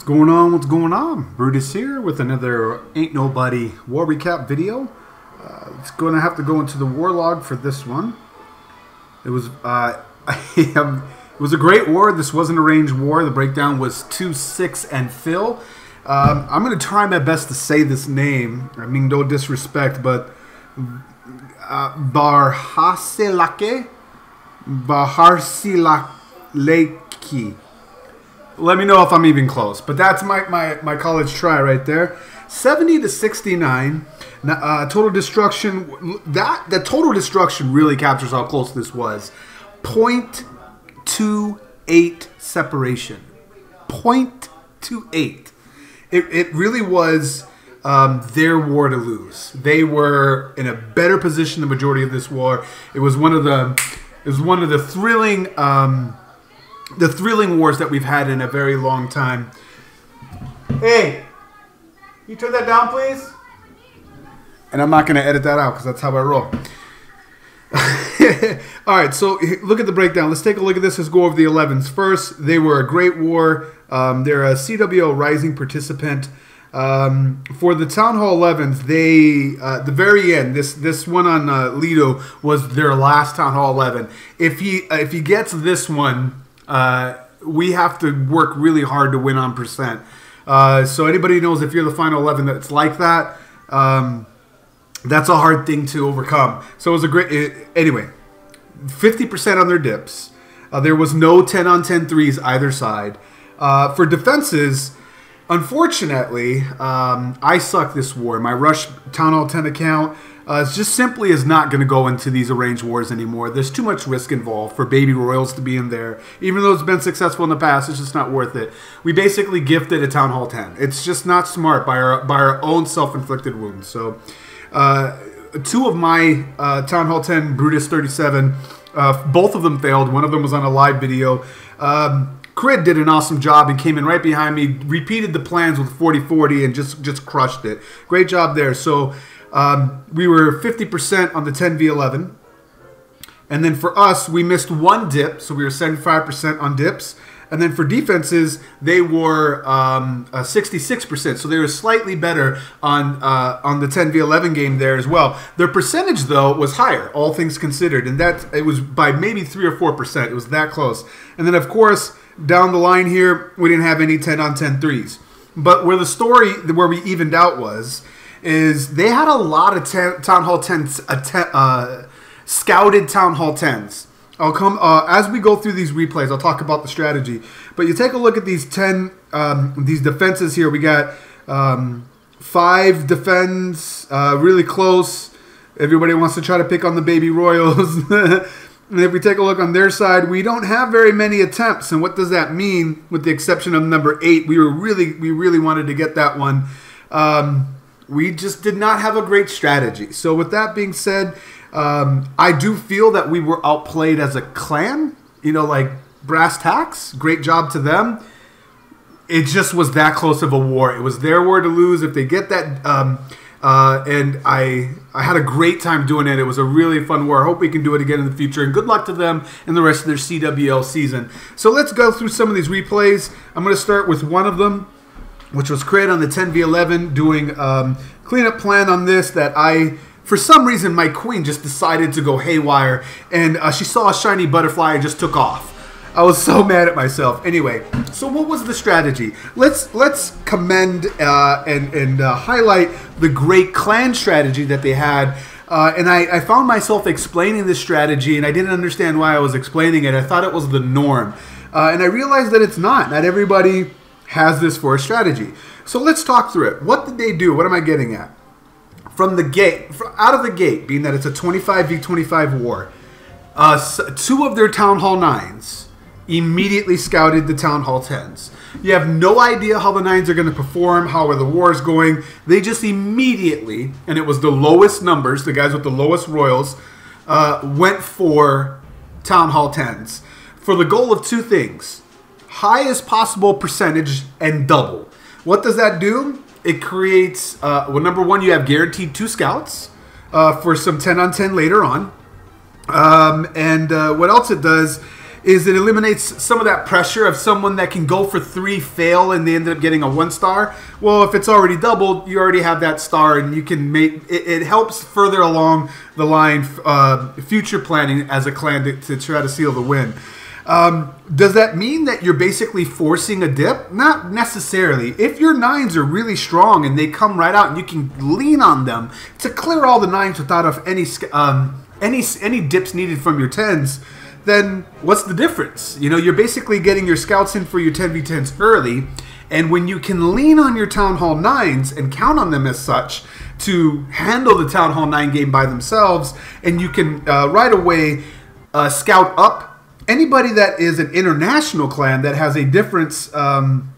going on? What's going on? Brutus here with another Ain't Nobody war recap video. It's going to have to go into the war log for this one. It was it was a great war. This wasn't a ranged war. The breakdown was 2-6 and Phil. I'm going to try my best to say this name. I mean, no disrespect, but Varhaiselake. Let me know if I'm even close, but that's my college try right there. 70 to 69. Total destruction. The total destruction really captures how close this was. 0.28 separation. 0.28. It really was their war to lose. They were in a better position the majority of this war. It was one of the thrilling wars that we've had in a very long time. Hey, you turn that down, please? And I'm not going to edit that out because that's how I roll. All right, so look at the breakdown. Let's take a look at this. Let's go over the 11s. First, they were a great war. They're a CWO Rising participant. For the Town Hall 11s, they the very end, this one on Lido was their last Town Hall 11. If he gets this one, we have to work really hard to win on percent. So anybody knows if you're the final 11 that's like that, that's a hard thing to overcome. So it was a great anyway. 50% on their dips. There was no 10 on 10 threes either side. For defenses, unfortunately, I suck this war. My Rush Town Hall 10 account just simply is not going to go into these arranged wars anymore. There's too much risk involved for baby royals to be in there. Even though it's been successful in the past, it's just not worth it. We basically gifted a Town Hall 10. It's just not smart by our own self-inflicted wounds. So two of my Town Hall 10 Brutus 37, both of them failed. One of them was on a live video. Crid did an awesome job and came in right behind me, repeated the plans with 40-40 and just crushed it. Great job there. So we were 50% on the 10v11. And then for us, we missed one dip, so we were 75% on dips. And then for defenses, they were 66%, so they were slightly better on the 10v11 game there as well. Their percentage, though, was higher, all things considered, and it was by maybe 3 or 4%. It was that close. And then, of course, down the line here, we didn't have any 10 on 10 threes. But where the story, where we evened out is they had a lot of Town Hall 10s, scouted Town Hall 10s. I'll come as we go through these replays. I'll talk about the strategy, but you take a look at these these defenses here. We got 5 defends, really close. Everybody wants to try to pick on the baby royals. And if we take a look on their side, we don't have very many attempts. And what does that mean? With the exception of number 8, we really wanted to get that one. We just did not have a great strategy. So with that being said, I do feel that we were outplayed as a clan, you know, like brass tacks. Great job to them. It just was that close of a war. It was their war to lose. If they get that, and I had a great time doing it. It was a really fun war. I hope we can do it again in the future. And good luck to them in the rest of their CWL season. So let's go through some of these replays. I'm going to start with one of them, which was Crid on the 10v11, doing cleanup plan on this that for some reason, my queen just decided to go haywire, and she saw a shiny butterfly and just took off. I was so mad at myself. Anyway, so what was the strategy? Let's commend and highlight the great clan strategy that they had. And I found myself explaining this strategy, and I didn't understand why I was explaining it. I thought it was the norm, and I realized that it's not. Not everybody has this for a strategy. So let's talk through it. What did they do? What am I getting at? From the gate, out of the gate, being that it's a 25v25 war, 2 of their Town Hall 9s immediately scouted the Town Hall 10s. You have no idea how the 9s are going to perform, how the war is going. They just immediately, and it was the lowest numbers, the guys with the lowest royals, went for Town Hall 10s for the goal of 2 things. Highest possible percentage and double. What does that do? It creates, well, number 1, you have guaranteed 2 scouts for some 10 on 10 later on. And what else it does is it eliminates some of that pressure of someone that can go for 3, fail, and they ended up getting a 1-star. Well, if it's already doubled, you already have that star, and you can make it helps further along the line future planning as a clan to try to seal the win. Does that mean that you're basically forcing a dip? Not necessarily. If your 9s are really strong and they come right out and you can lean on them to clear all the 9s without any dips needed from your 10s, then what's the difference? You know, you're basically getting your scouts in for your 10v10s early, and when you can lean on your Town Hall 9s and count on them as such to handle the Town Hall 9 game by themselves, and you can right away scout up anybody that is an international clan that has a difference we'll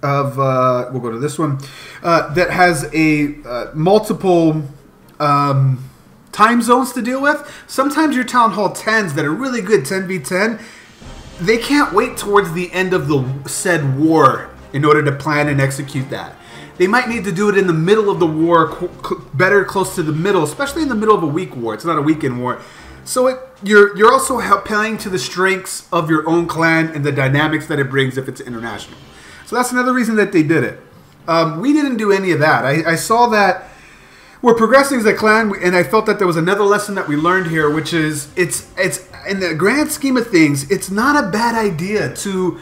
go to this one, that has a multiple time zones to deal with. Sometimes your Town Hall 10s that are really good 10v10, they can't wait towards the end of the said war in order to plan and execute that. They might need to do it in the middle of the war, better close to the middle, especially in the middle of a week war. It's not a weekend war. So you're also playing to the strengths of your own clan and the dynamics that it brings if it's international. So that's another reason that they did it. We didn't do any of that. I saw that we're progressing as a clan, and I felt that there was another lesson that we learned here, which is it's in the grand scheme of things, it's not a bad idea to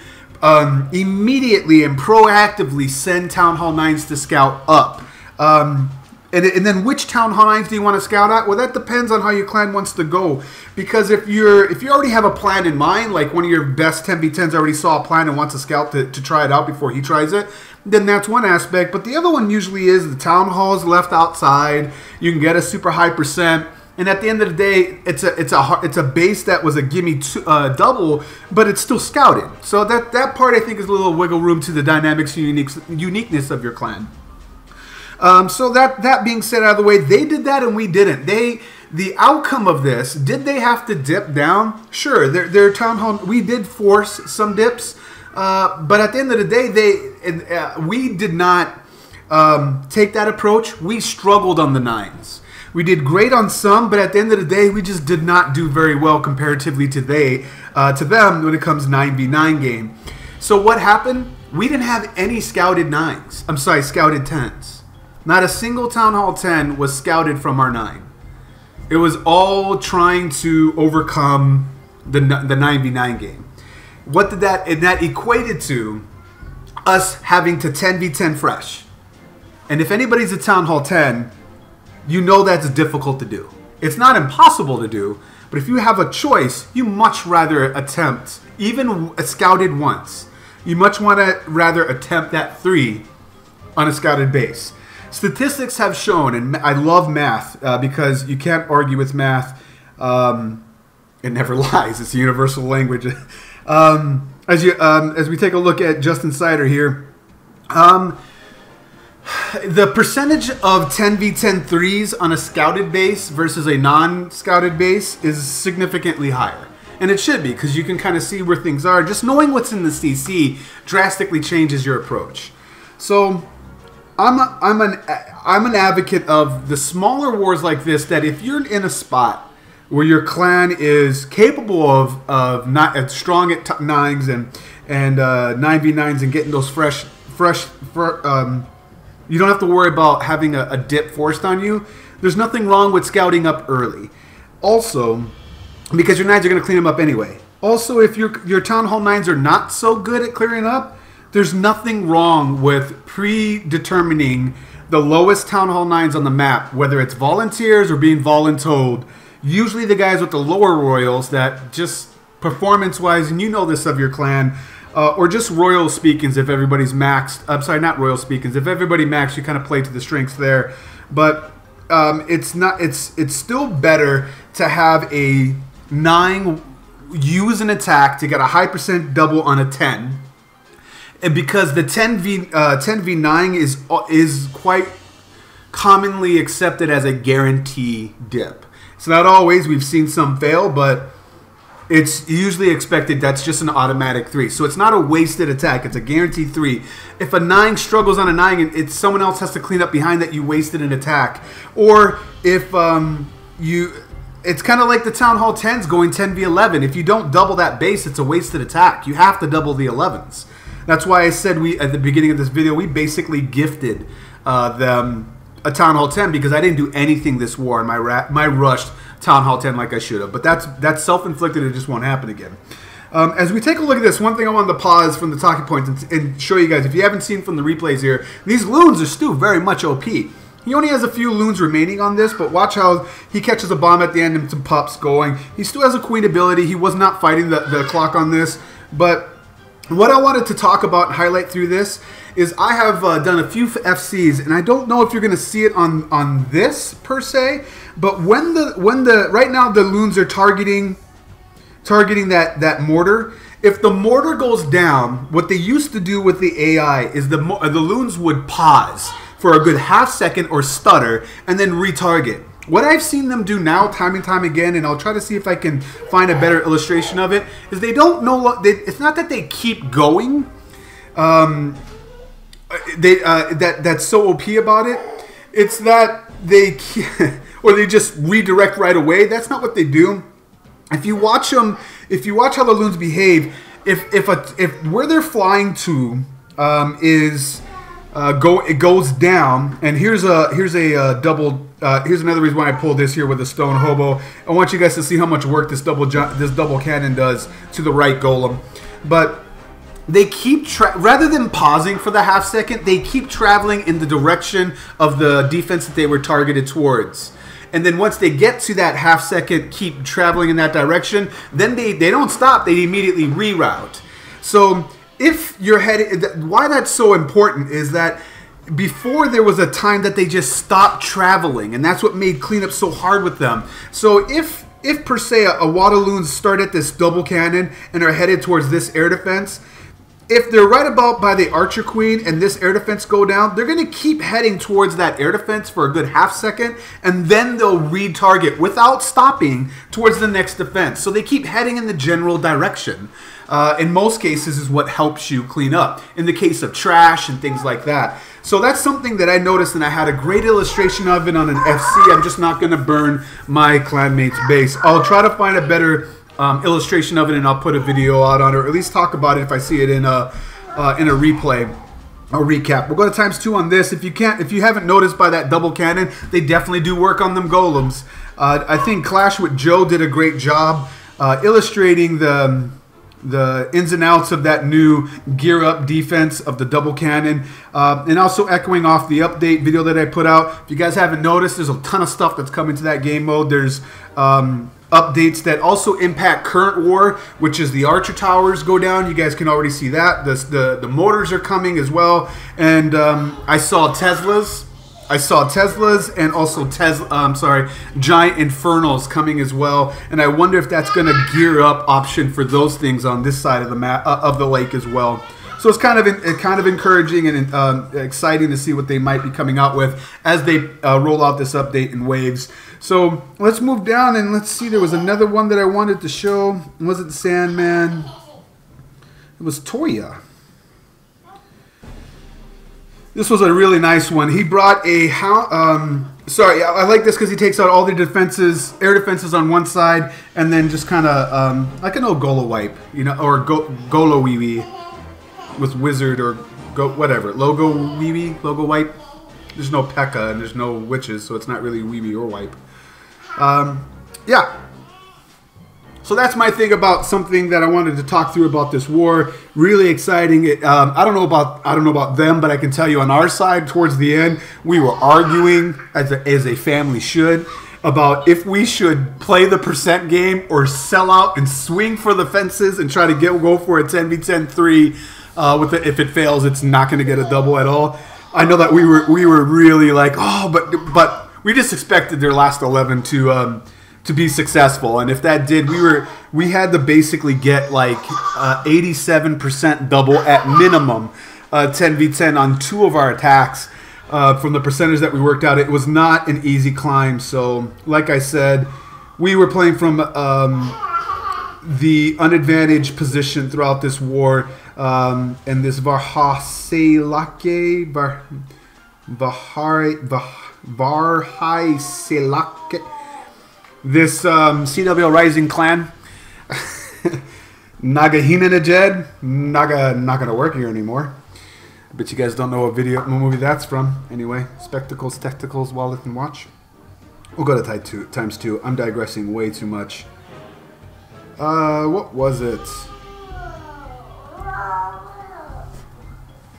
immediately and proactively send Town Hall 9s to scout up. And then which Town Hall 9s do you want to scout at? Well, that depends on how your clan wants to go. Because if you already have a plan in mind, like one of your best 10v10s already saw a plan and wants a scout to try it out before he tries it, then that's one aspect. But the other one usually is the Town Hall is left outside. You can get a super high percent. And at the end of the day, it's a base that was a gimme double, but it's still scouted. So that part I think is a little wiggle room to the dynamics and uniqueness of your clan. So that being said out of the way, they did that and we didn't. The outcome of this, did they have to dip down? Sure, their Town Hall, we did force some dips, but at the end of the day, we did not take that approach. We struggled on the 9s. We did great on some, but at the end of the day, we just did not do very well comparatively to them when it comes 9v9 game. So what happened? We didn't have any scouted 9s. I'm sorry, scouted 10s. Not a single Town Hall 10 was scouted from our 9. It was all trying to overcome the 9v9 game. What did that, and that equated to us having to 10v10 fresh. And if anybody's a Town Hall 10, you know that's difficult to do. It's not impossible to do, but if you have a choice, you much rather attempt, even scouted once, you much want to rather attempt that 3 on a scouted base. Statistics have shown, and I love math because you can't argue with math. It never lies. It's a universal language. As we take a look at Justin Sider here, the percentage of 10v10 3s on a scouted base versus a non-scouted base is significantly higher. And it should be, because you can kind of see where things are. Just knowing what's in the CC drastically changes your approach. So I'm an advocate of the smaller wars like this, that if you're in a spot where your clan is capable of not strong at 9s and 9v9s and getting those fresh you don't have to worry about having a dip forced on you. There's nothing wrong with scouting up early. Also, because your 9s are going to clean them up anyway. Also, if your Town Hall 9s are not so good at clearing up, there's nothing wrong with predetermining the lowest Town Hall 9s on the map, whether it's volunteers or being voluntold. Usually the guys with the lower royals that just performance-wise, and you know this of your clan, or just royal speakings if everybody's maxed. I'm sorry, not royal speakings. If everybody maxed, you kind of play to the strengths there. But it's still better to have a 9 use an attack to get a high percent double on a 10. And because the 10v9 is quite commonly accepted as a guarantee dip. It's not always. We've seen some fail, but it's usually expected that's just an automatic 3. So it's not a wasted attack. It's a guaranteed 3. If a 9 struggles on a 9 and someone else has to clean up behind that, you wasted an attack. Or if it's kind of like the Town Hall 10s going 10v11. If you don't double that base, it's a wasted attack. You have to double the 11s. That's why I said at the beginning of this video, we basically gifted them a Town Hall 10 because I didn't do anything this war in my rushed Town Hall 10 like I should have. But that's self-inflicted. It just won't happen again. As we take a look at this, one thing I wanted to pause from the talking points and show you guys, if you haven't seen from the replays here, these loons are still very much OP. He only has a few loons remaining on this, but watch how he catches a bomb at the end and some pups going. He still has a queen ability. He was not fighting the clock on this. But what I wanted to talk about and highlight through this is I have done a few FCs, and I don't know if you're going to see it on this per se, but when the right now the loons are targeting that mortar. If the mortar goes down, what they used to do with the AI is the loons would pause for a good half second or stutter and then retarget. What I've seen them do now time and time again, and I'll try to see if I can find a better illustration of it, is they don't know, it's not that they keep going, that's so OP about it, it's that they, or they just redirect right away. That's not what they do. If you watch them, if you watch how the loons behave, if where they're flying to it goes down, and here's a double. Here's another reason why I pulled this here with a stone hobo. I want you guys to see how much work this double cannon does to the right golem. But they keep rather than pausing for the half second, they keep traveling in the direction of the defense that they were targeted towards. And then once they get to that half second, keep traveling in that direction, then they don't stop, they immediately reroute. So if you're headed, why that's so important is that before there was a time that they just stopped traveling, and that's what made cleanup so hard with them. So if per se a wad of loons start at this double cannon and are headed towards this air defense, if they're right about by the archer queen and this air defense go down, they're going to keep heading towards that air defense for a good half second, and then they'll retarget without stopping towards the next defense. So they keep heading in the general direction. In most cases is what helps you clean up. In the case of trash and things like that. So that's something that I noticed, and I had a great illustration of it on an FC. I'm just not going to burn my clanmate's base. I'll try to find a better illustration of it, and I'll put a video out on it, or at least talk about it if I see it in a replay or recap. We'll go to ×2 on this. If you haven't noticed by that double cannon, they definitely do work on them golems. I think Clash with Joe did a great job illustrating the ins and outs of that new gear up defense of the double cannon, and also echoing off the update video that I put out. If you guys haven't noticed, there's a ton of stuff that's coming to that game mode. There's updates that also impact current war, which is the archer towers go down. You guys can already see that. The mortars are coming as well, and I saw Teslas and also giant infernals coming as well, and I wonder if that's going to gear up option for those things on this side of the map of the lake as well. So it's kind of encouraging and exciting to see what they might be coming out with as they roll out this update in waves. So let's move down and let's see. There was another one that I wanted to show. Was it Sandman? It was Toya. This was a really nice one. He brought a sorry, I like this because he takes out all the defenses, air defenses on one side, and then just kind of like an old Golo wipe, you know, or Golo wee wee with wizard or whatever logo wee wee logo wipe. There's no P.E.K.K.A. and there's no witches, so it's not really wee wee or wipe. Yeah. So that's my thing about something that I wanted to talk through about this war. Really exciting. I don't know about them, but I can tell you on our side towards the end, we were arguing as a family should about if we should play the percent game or sell out and swing for the fences and try to go for a 10v10-3. If it fails, it's not going to get a double at all. I know that we were really like, oh, but we just expected their last 11 to be successful, and if that did, we had to basically get like 87% double at minimum, 10v10 on 2 of our attacks from the percentage that we worked out. It was not an easy climb. So, like I said, we were playing from the unadvantaged position throughout this war, and this Varhaiselake, Varhaiselake. This CW Rising clan, Nagahinanajed, not gonna work here anymore. But you guys don't know what movie that's from. Anyway, spectacles, tacticals, wallet, and watch. We'll go to times 2. I'm digressing way too much. What was it?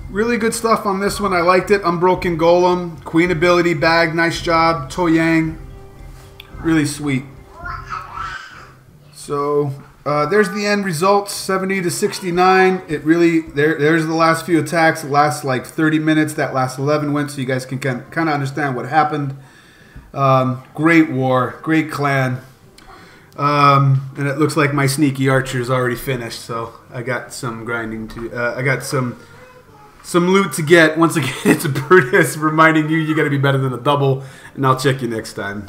Really good stuff on this one. I liked it. Unbroken Golem, Queen ability, bag, nice job. Toyang, really sweet. So there's the end results, 70 to 69. It really there's the last few attacks. It lasts like 30 minutes. That last 11 went, so you guys can kind of understand what happened. Great war, great clan. And it looks like my sneaky archer is already finished, so I got some grinding to. I got some loot to get. Once again, it's Brutus reminding you got to be better than a double, and I'll check you next time.